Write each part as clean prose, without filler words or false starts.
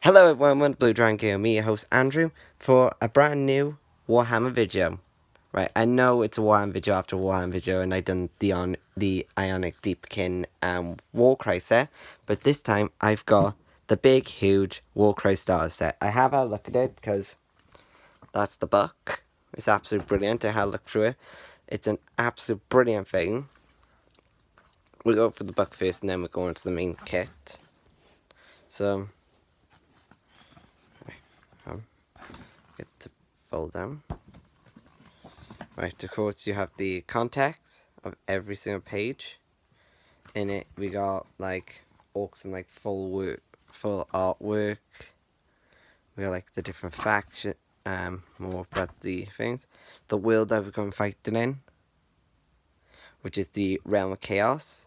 Hello everyone, Blue Dragon here, me, your host Andrew, for a brand new Warhammer video. Right, I know it's a Warhammer video after a Warhammer video, and I done the Ionic Deepkin Warcry set, but this time I've got the big, huge Warcry Stars set. I have had a look at it because that's the book. It's absolutely brilliant. I had a look through it. It's an absolute brilliant thing. We'll go for the book first, and then we'll go into the main kit. So. Get to fold down. Right, of course you have the context of every single page. In it we got like orcs and like full artwork. We got like the different faction, more about the things. The world that we're going fighting in, which is the Realm of Chaos.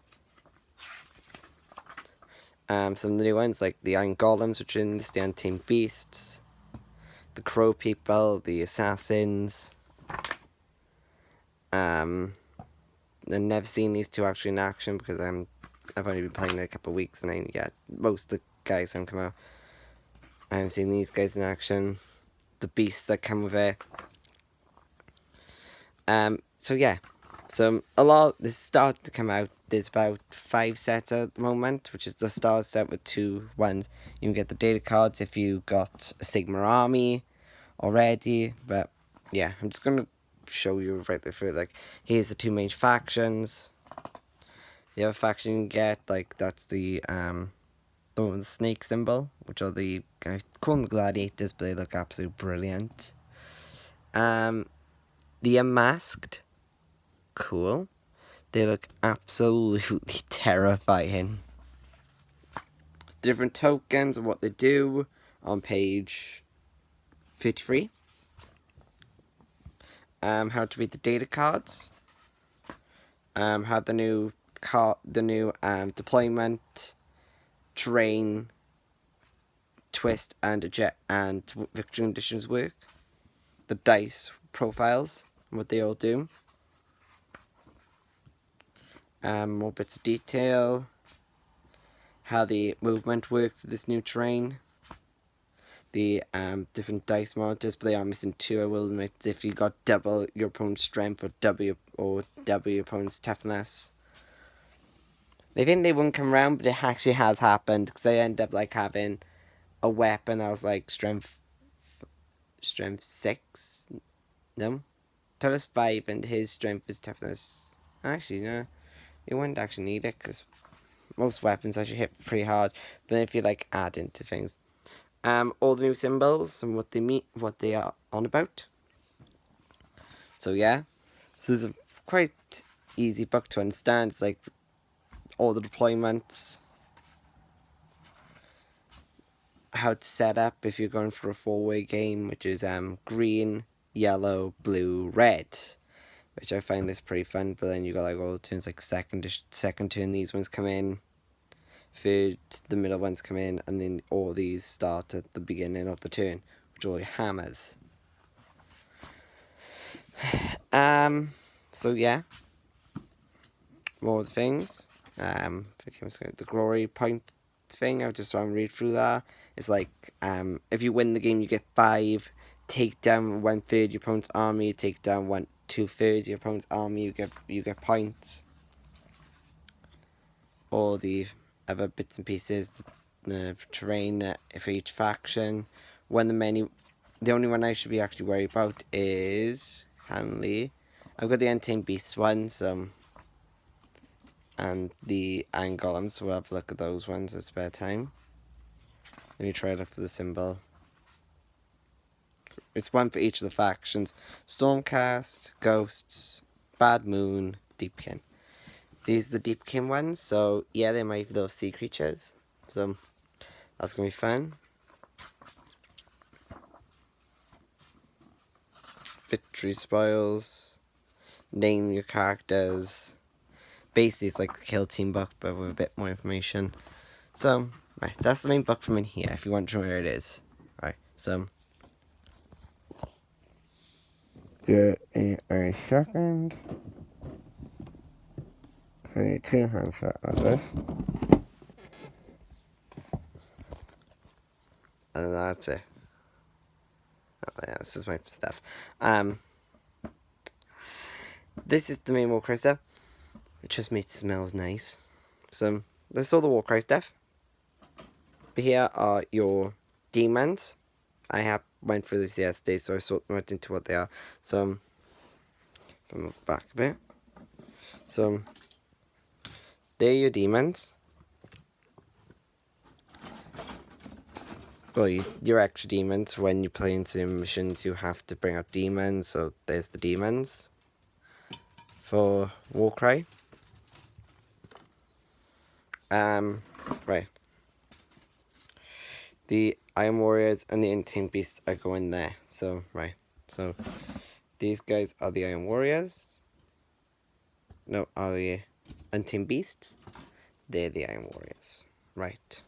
Some of the new ones like the Iron Golems, which are in this, the Untamed Beasts, the Crow People, the Assassins. I've never seen these two actually in action because I've only been playing it a couple of weeks, and most of the guys haven't come out. I haven't seen these guys in action. The beasts that come with it. So yeah. So a lot this started to come out. There's about 5 sets at the moment, which is the Stars set with 2 ones. You can get the data cards if you got a Sigmar army already. But yeah, I'm just gonna show you right there through. Like, here's the 2 main factions. The other faction you can get, like, that's the one with the snake symbol, which are the, I call them gladiators, but they look absolutely brilliant. The unmasked, cool. They look absolutely terrifying. Different tokens and what they do on page 53. How to read the data cards. How the new deployment, terrain, twist, and eject and victory conditions work. The dice profiles, what they all do. More bits of detail. How the movement works for this new terrain. The different dice monitors, but they are missing 2. I will admit, if you got double your opponent's strength or double your opponent's toughness. They think they wouldn't come around, but it actually has happened, because I end up like having a weapon that was like strength 6, no, toughness 5, and his strength is toughness. Actually, no, you wouldn't actually need it because most weapons actually hit pretty hard. But if you like add into things, all the new symbols and what they mean, what they are on about. So yeah, this is a quite easy book to understand. It's like all the deployments, how to set up if you're going for a 4-way game, which is green, yellow, blue, red, which I find this pretty fun. But then you got like all the turns, like second turn these ones come in, third the middle ones come in, and then all these start at the beginning of the turn, which are all your hammers. So yeah, more of the things. The glory point thing, I'll just read through that. It's like, if you win the game, you get 5. Take down 1/3 your opponent's army. Take down 2/3 your opponent's army. You get points. All the other bits and pieces, the terrain for each faction. The only one I should be actually worried about is Hanley. I've got the Untamed Beasts ones, and the Iron Golems, so we'll have a look at those ones at spare time. Let me try it out for the symbol. It's one for each of the factions. Stormcast, Ghosts, Bad Moon, Deepkin. These are the Deepkin ones, so yeah, they're my little sea creatures. So that's going to be fun. Victory spoils. Name your characters. Basically, it's like a kill team book, but with a bit more information. So, right, that's the main book from in here, if you want to know where it is. Right, so. Give it a second. Okay, 2 hands like this. And that's it. Oh yeah, this is my stuff. This is the main Warcry stuff. It just makes it smells nice. So that's all the Warcry stuff. But here are your demons. I went through this yesterday, so I sort them out into what they are. So from the back a bit. So they're your demons. Well, your extra demons. When you play into missions, you have to bring out demons. So there's the demons for Warcry. Right. The Iron Warriors and the Untamed Beasts are going there. So, right. So, these guys are the Iron Warriors. No, are the Untamed Beasts. They're the Iron Warriors. Right.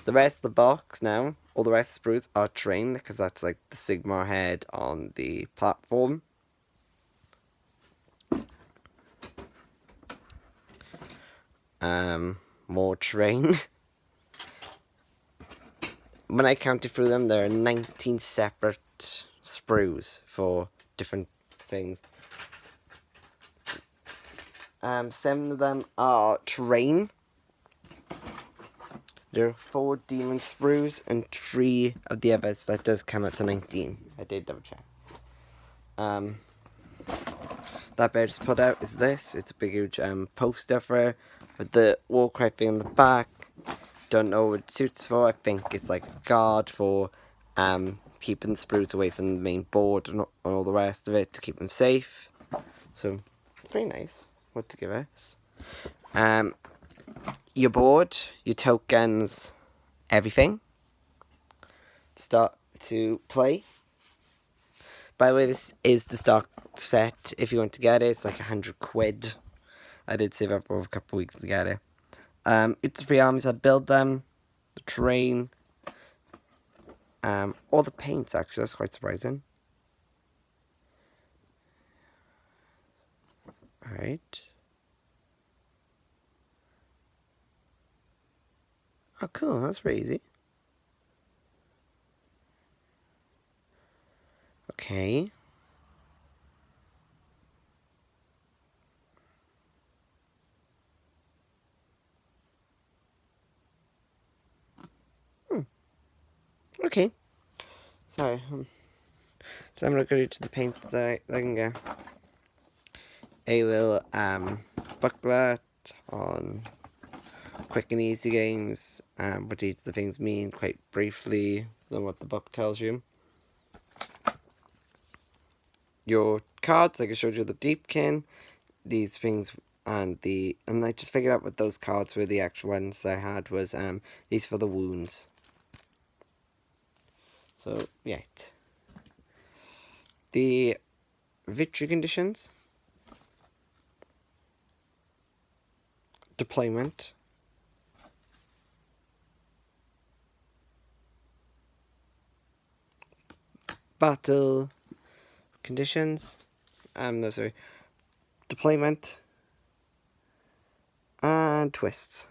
The rest of the box now, all the rest of the sprues are trained, because that's like the Sigmar head on the platform. More train. When I counted through them, there are 19 separate sprues for different things. 7 of them are terrain. There are 4 demon sprues and 3 of the others. That does come up to 19. I did double check. That bit I just put out is this. It's a big huge poster for it, with the Warcry thing on the back. Don't know what it suits for. I think it's like a guard for keeping the sprues away from the main board and all the rest of it to keep them safe. So, pretty nice. What to give us. Your board, your tokens, everything. Start to play. By the way, this is the stock set. If you want to get it, it's like 100 quid. I did save up over a couple of weeks to get it. It's 3 armies. I build them. The terrain. All the paints, actually. That's quite surprising. Alright. Oh, cool. That's pretty easy. Okay. Okay. Sorry. So I'm going to go to the paint that I can get a little booklet on quick and easy games, what each of the things mean quite briefly, than what the book tells you. Your cards, like I showed you the Deepkin, these things, and I just figured out what those cards were. The actual ones I had was these for the wounds. So, yeah. The victory conditions, deployment, battle conditions, no, sorry, deployment, and twists.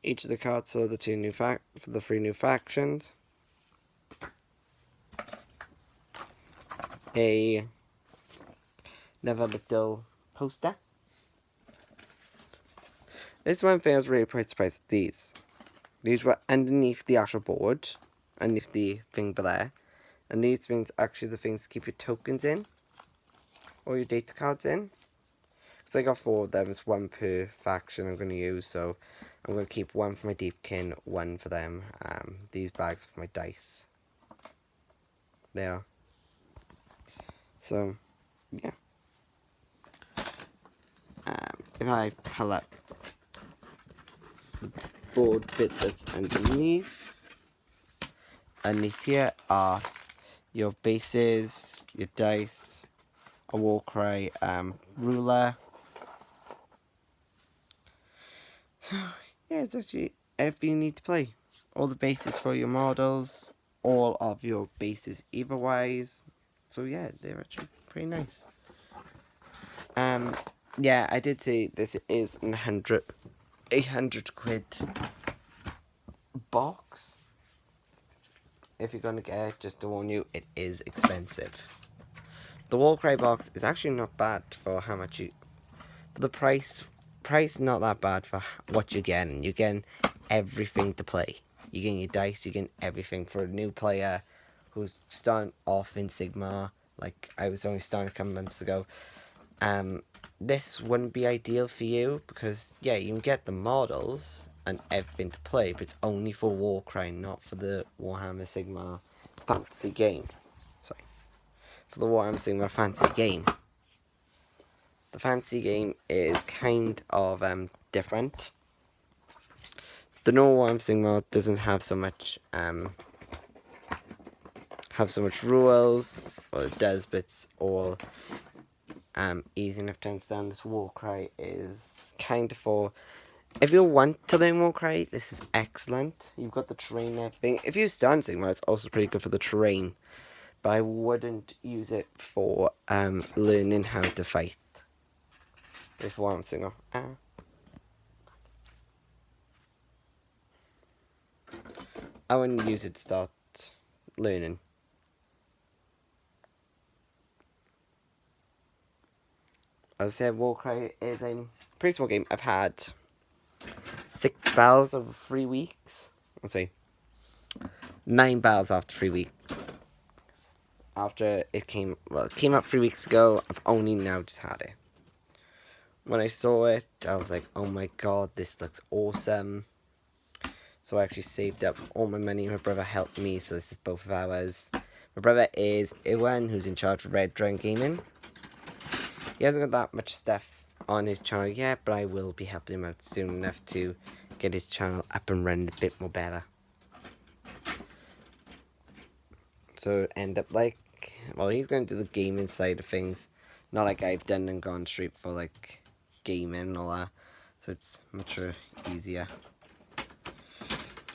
Each of the cards are the 3 new factions. Another little poster. This one thing I was really quite surprised at these. These were underneath the actual board, underneath the thing below. And these things are actually the things to keep your tokens in, or your data cards in. Because I got 4 of them, it's 1 per faction I'm going to use, so I'm going to keep 1 for my Deepkin, 1 for them. These bags are for my dice. They are. So, yeah. If I pull up the board bit that's underneath here are your bases, your dice, a Warcry ruler. So, yeah, it's actually everything you need to play. All the bases for your models, all of your bases either-wise. So, yeah, they're actually pretty nice. Yeah, I did say this is 800 quid box, if you're gonna get it, just to warn you, it is expensive. The Warcry box is actually not bad for how much you... For the price not that bad for what you're getting. You're getting everything to play. You're getting your dice, you're getting everything for a new player who's starting off in Sigmar. Like, I was only starting a couple months ago. This wouldn't be ideal for you because, yeah, you can get the models and everything to play, but it's only for Warcry, not for the Warhammer Sigmar fantasy game. Sorry. For the Warhammer Sigmar fantasy game. The fantasy game is kind of different. The normal Warhammer Sigmar doesn't have so much rules, or it does, but it's all easy enough to understand. This Warcry is kind of for... If you want to learn Warcry, this is excellent. You've got the terrain and everything. If you start Sigmar, it's also pretty good for the terrain. But I wouldn't use it for learning how to fight. If Warhammer Sigmar. I wouldn't use it to start learning. As I said, Warcry is a pretty small game. I've had 6 battles over 3 weeks. Let's see. 9 battles after 3 weeks. After it came out 3 weeks ago. I've only now just had it. When I saw it, I was like, oh my god, this looks awesome. So I actually saved up all my money. My brother helped me, so this is both of ours. My brother is Iwan, who's in charge of Red Dragon Gaming. He hasn't got that much stuff on his channel yet, but I will be helping him out soon enough to get his channel up and running a bit more better. So end up like, well, he's going to do the gaming side of things, not like I've done and gone straight for like gaming and all that. So it's much easier.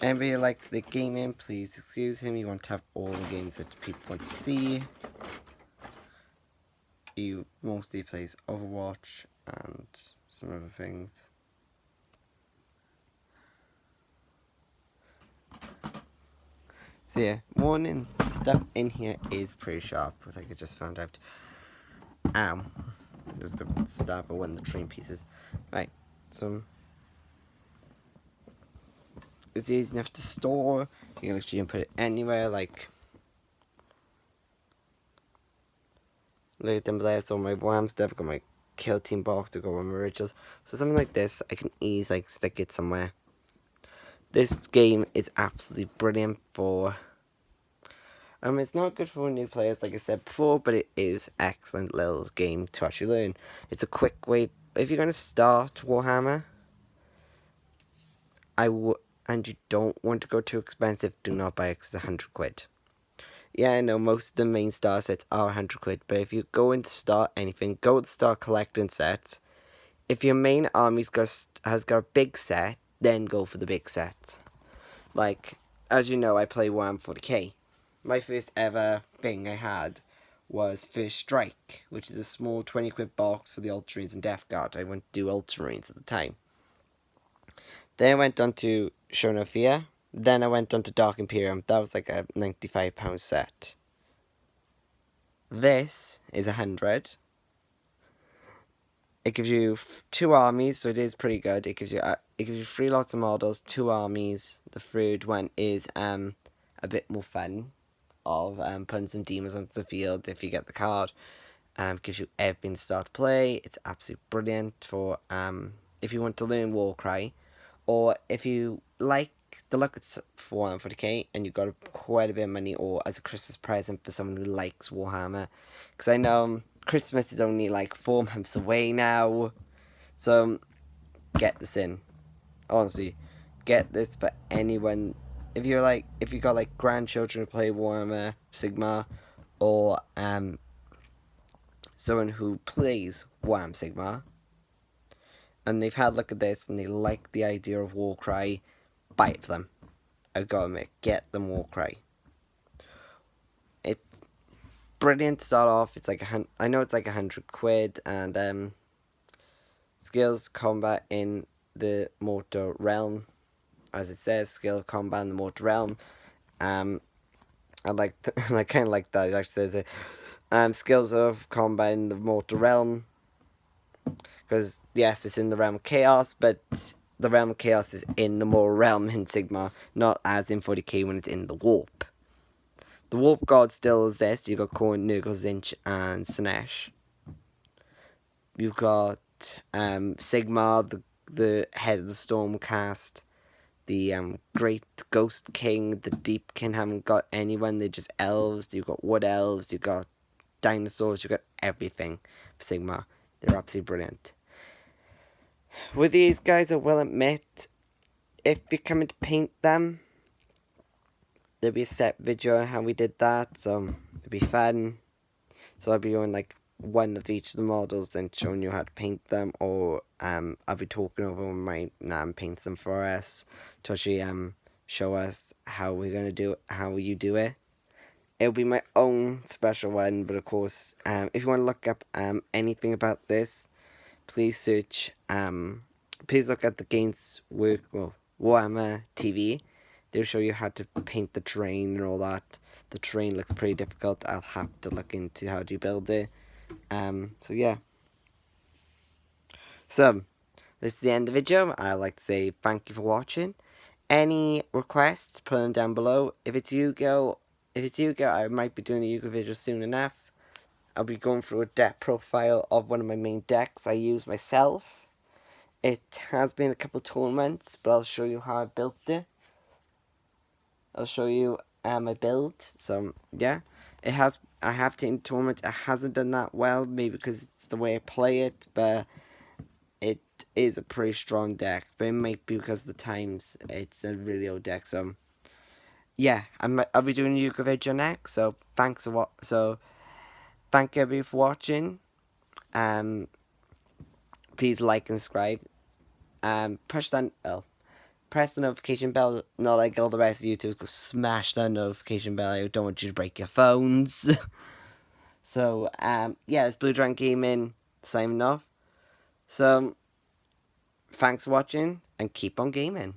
Anybody who likes the gaming, please excuse him. You want to have all the games that people want to see. He mostly plays Overwatch and some other things. So yeah, warning, stuff in here is pretty sharp, like I just found out. Ow. I'm just going to stab at one of the train pieces. Right, so it's easy enough to store. You can actually put it anywhere, like look at them there. So my Warhammer stuff, I've got my Kill Team box, I've got my rituals. So something like this, I can easily like stick it somewhere. This game is absolutely brilliant for... it's not good for new players, like I said before, but it is excellent little game to actually learn. It's a quick way. If you're going to start Warhammer, and you don't want to go too expensive, do not buy it because it's 100 quid. Yeah, I know most of the main star sets are 100 quid, but if you go and start anything, go with start collecting sets. If your main army has got a big set, then go for the big set. Like, as you know, I play Warhammer 40k. My first ever thing I had was First Strike, which is a small 20 quid box for the Ultramarines and Death Guard. I went to do Ultramarines at the time. Then I went on to Show No Fear. Then I went on to Dark Imperium. That was like a £95 set. This is 100. It gives you 2 armies, so it is pretty good. It gives you 3 lots of models, 2 armies. The third one is a bit more fun, of putting some demons onto the field if you get the card. Gives you everything to start to play. It's absolutely brilliant for if you want to learn Warcry, or if you like the look for 40k and you've got quite a bit of money, or as a Christmas present for someone who likes Warhammer, because I know Christmas is only like 4 months away now, so get this in. Honestly, get this for anyone. If you got like grandchildren who play Warhammer, Sigmar, or someone who plays Warhammer Sigmar, and they've had a look at this and they like the idea of Warcry, buy it for them. I've got to admit, get them Warcry. It's brilliant to start off. It's like I know it's like 100 quid, and skills combat in the mortar realm. as it says, skill of combat in the mortal realm. I like I kind of like that. It actually says it. Skills of combat in the mortal realm, because yes, it's in the realm of chaos, but the realm of chaos is in the mortal realm in Sigmar, not as in 40k when it's in the warp. The warp god still exists. You got Korn, Nurgle, Zinch, and Sinesh. You've got Sigmar, the head of the Stormcast, the Great Ghost King, the Deep King haven't got anyone. They're just elves. You've got wood elves. You've got dinosaurs. You've got everything for Sigmar. They're absolutely brilliant. With these guys, I will admit, if you're coming to paint them, there'll be a set video on how we did that, so it'll be fun. So I'll be doing like one of each of the models, then showing you how to paint them, or I'll be talking over my Nam paints them for us to actually show us how we're gonna do it, how you do it. It'll be my own special one, but of course, if you want to look up anything about this, please search. Please look at the Games Warhammer TV. They'll show you how to paint the terrain and all that. The terrain looks pretty difficult. I'll have to look into how to build it. So yeah. So, this is the end of the video. I'd like to say thank you for watching. Any requests, put them down below. If it's Yu-Gi-Oh, I might be doing a Yu-Gi-Oh video soon enough. I'll be going through a deck profile of one of my main decks I use myself. It has been a couple tournaments, but I'll show you how I built it. I'll show you my build. So yeah, I have taken tournaments. It hasn't done that well, maybe because it's the way I play it, but it is a pretty strong deck. But it might be because of the times. It's a really old deck. So yeah, I'll be doing a Yu-Gi-Oh video next. So thanks for thank everybody for watching. Please like and subscribe. Press the notification bell, not like all the rest of YouTubers. Go smash that notification bell. I don't want you to break your phones. So, yeah, it's Blue Dragon Gaming signing off. So, thanks for watching, and keep on gaming.